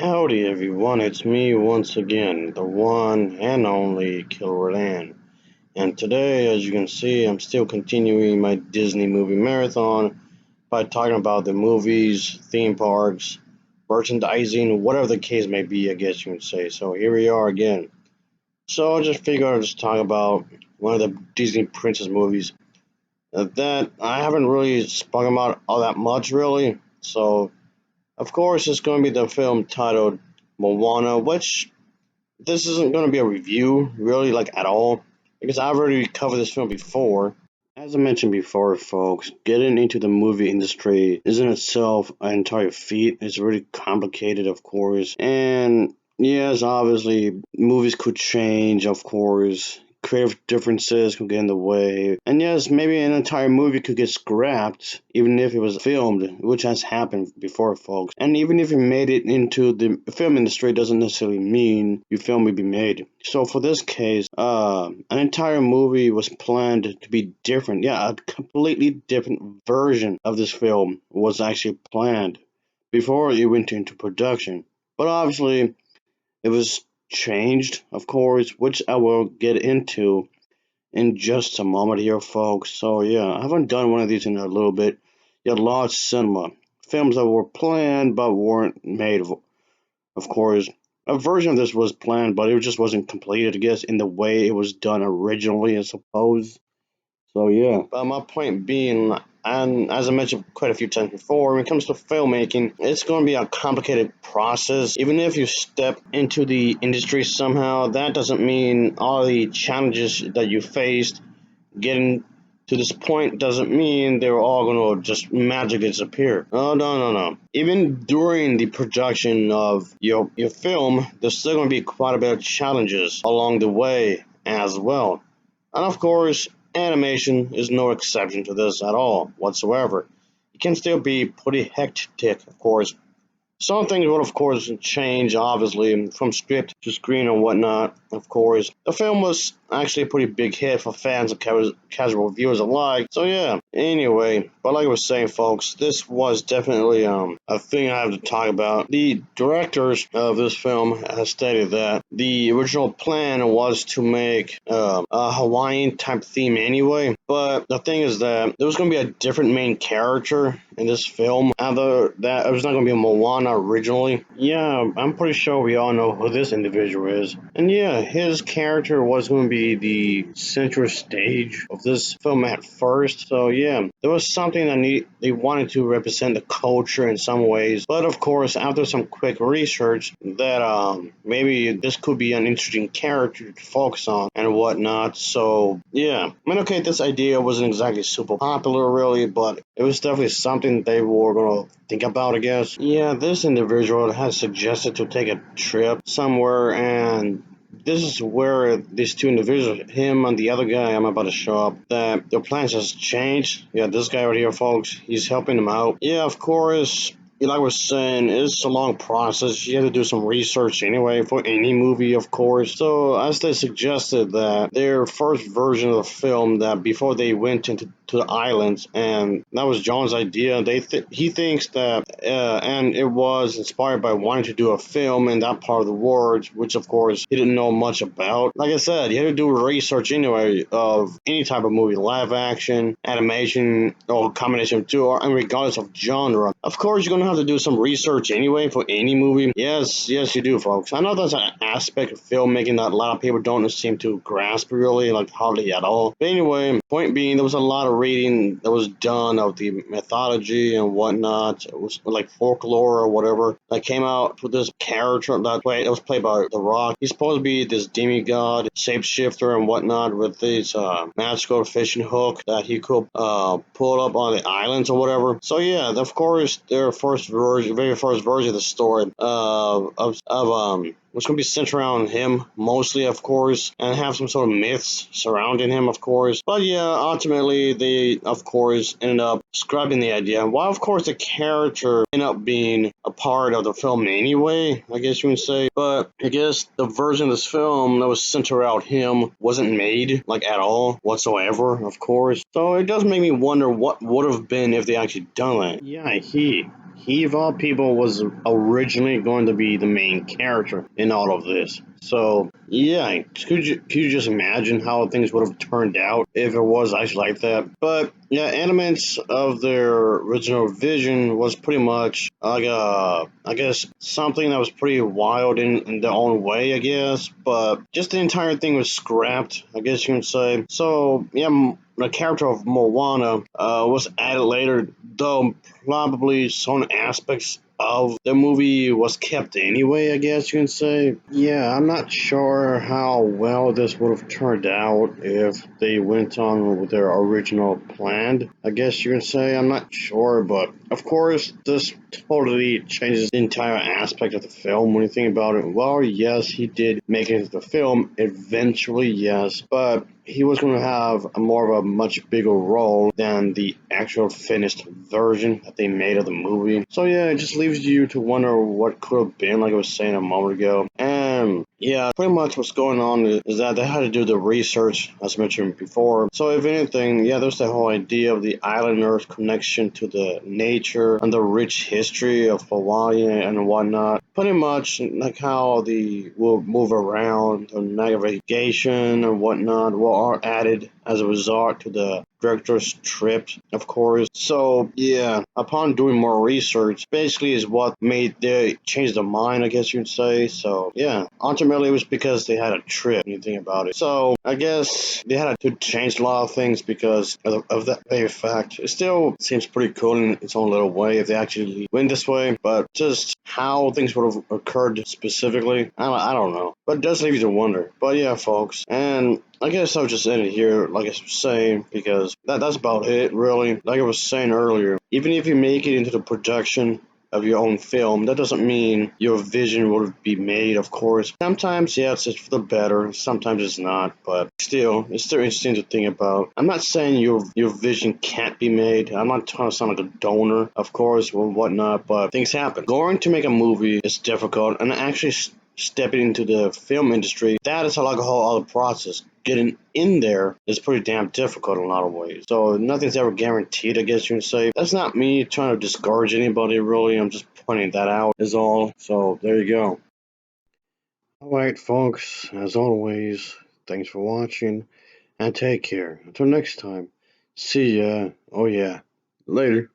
Howdy everyone, it's me once again, the one and only Kilrodan. And today, as you can see, I'm still continuing my Disney movie marathon by talking about the movies, theme parks, merchandising, whatever the case may be, I guess you can say. So here we are again. So I just figured I'd just talk about one of the Disney princess movies that I haven't really spoken about all that much really. So of course, it's going to be the film titled Moana, which this isn't going to be a review, really, like at all, because I've already covered this film before. As I mentioned before, folks, getting into the movie industry is in itself an entire feat. It's really complicated, of course, and yes, obviously, movies could change, of course. Creative differences could get in the way. And yes, maybe an entire movie could get scrapped, even if it was filmed, which has happened before, folks. And even if you made it into the film industry, doesn't necessarily mean your film will be made. So for this case, an entire movie was planned to be different. Yeah, a completely different version of this film was actually planned before it went into production. But obviously, it was changed, of course, which I will get into in just a moment here, folks. So, yeah, I haven't done one of these in a little bit. Yet, large cinema. Films that were planned but weren't made, of course. A version of this was planned, but it just wasn't completed, I guess, in the way it was done originally, I suppose. So yeah. But my point being, and as I mentioned quite a few times before, when it comes to filmmaking, it's going to be a complicated process. Even if you step into the industry somehow, that doesn't mean all the challenges that you faced getting to this point doesn't mean they're all going to just magically disappear. Oh, no, no, no. Even during the production of your film, there's still going to be quite a bit of challenges along the way as well. And of course, animation is no exception to this at all whatsoever. It can still be pretty hectic, of course. Some things will, of course, change, obviously, from script to screen and whatnot, of course. The film was actually a pretty big hit for fans and casual viewers alike, so yeah. Anyway, but like I was saying, folks, this was definitely a thing I have to talk about. The directors of this film has stated that the original plan was to make a Hawaiian type theme anyway, but the thing is that there was going to be a different main character in this film. Other that it was not going to be Moana originally. Yeah, I'm pretty sure we all know who this individual is. And yeah, his character was going to be the central stage of this film at first. So yeah, there was something that they wanted to represent the culture in some ways. But of course, after some quick research, that maybe this could be an interesting character to focus on and whatnot. So yeah, I mean, okay, this idea wasn't exactly super popular really, but it was definitely something they were gonna think about, I guess. Yeah, this individual has suggested to take a trip somewhere, and this is where these two individuals, him and the other guy I'm about to show up, that their plans has changed. Yeah, this guy right here, folks, he's helping them out. Yeah, of course, like I was saying, it's a long process. You have to do some research anyway for any movie, of course. So, as they suggested that their first version of the film, that before they went into to the islands, and that was John's idea. He thinks that, and it was inspired by wanting to do a film in that part of the world, which of course he didn't know much about. Like I said, you had to do research anyway of any type of movie, live action, animation, or combination of two, and regardless of genre. Of course, you're gonna have to do some research anyway for any movie. Yes, yes, you do, folks. I know that's an aspect of filmmaking that a lot of people don't seem to grasp really, like hardly at all. But anyway, point being, there was a lot of reading that was done of the mythology and whatnot. It was like folklore or whatever that came out with this character that was played by The Rock. He's supposed to be this demigod, shapeshifter and whatnot with this magical fishing hook that he could pull up on the islands or whatever. So yeah, of course, their very first version of the story which going to be centered around him mostly, of course, and have some sort of myths surrounding him, of course. But yeah, ultimately, they, of course, ended up scrapping the idea. While, of course, the character ended up being a part of the film anyway, I guess you would say. But I guess the version of this film that was centered around him wasn't made, like, at all, whatsoever, of course. So it does make me wonder what would have been if they actually done it. Yeah, he of all people was originally going to be the main character in all of this. So yeah, could you just imagine how things would have turned out if it was actually like that? But yeah, elements of their original vision was pretty much like I guess something that was pretty wild in their own way, I guess. But just the entire thing was scrapped, I guess you can say. So yeah, the character of Moana was added later, though probably some aspects of the movie was kept anyway, I guess you can say. Yeah, I'm not sure how well this would have turned out if they went on with their original plan, I guess you can say. I'm not sure, but of course, this totally changes the entire aspect of the film when you think about it. Well, yes, he did make it into the film eventually, yes, but he was going to have a more of a much bigger role than the actual finished version that they made of the movie. So yeah, it just leaves you to wonder what could have been, like I was saying a moment ago. And yeah, pretty much what's going on is that they had to do the research, as mentioned before. So if anything, yeah, there's the whole idea of the island Earth connection to the nature and the rich history of Hawaii and whatnot. Pretty much like how the will move around and navigation and whatnot will are added as a result to the director's trip, of course. So yeah, upon doing more research, basically is what made they change their mind, I guess you'd say. So yeah, ultimately it was because they had a trip. When you think about it, so I guess they had to change a lot of things because of that very fact. It still seems pretty cool in its own little way if they actually went this way, but just how things would have occurred specifically, I don't know. But it does leave you to wonder. But yeah, folks, and I guess I'll just end it here, like I was saying, because that's about it, really. Like I was saying earlier, even if you make it into the production of your own film, that doesn't mean your vision will be made, of course. Sometimes, yes, it's for the better, sometimes it's not, but still, it's still interesting to think about. I'm not saying your vision can't be made. I'm not trying to sound like a donor, of course, or whatnot, but things happen. Going to make a movie is difficult, and actually stepping into the film industry, that is like a whole other process. Getting in there is pretty damn difficult in a lot of ways. So nothing's ever guaranteed, I guess you can say. That's not me trying to discourage anybody, really. I'm just pointing that out, is all. So there you go. Alright, folks, as always, thanks for watching, and take care. Until next time, see ya. Oh, yeah. Later.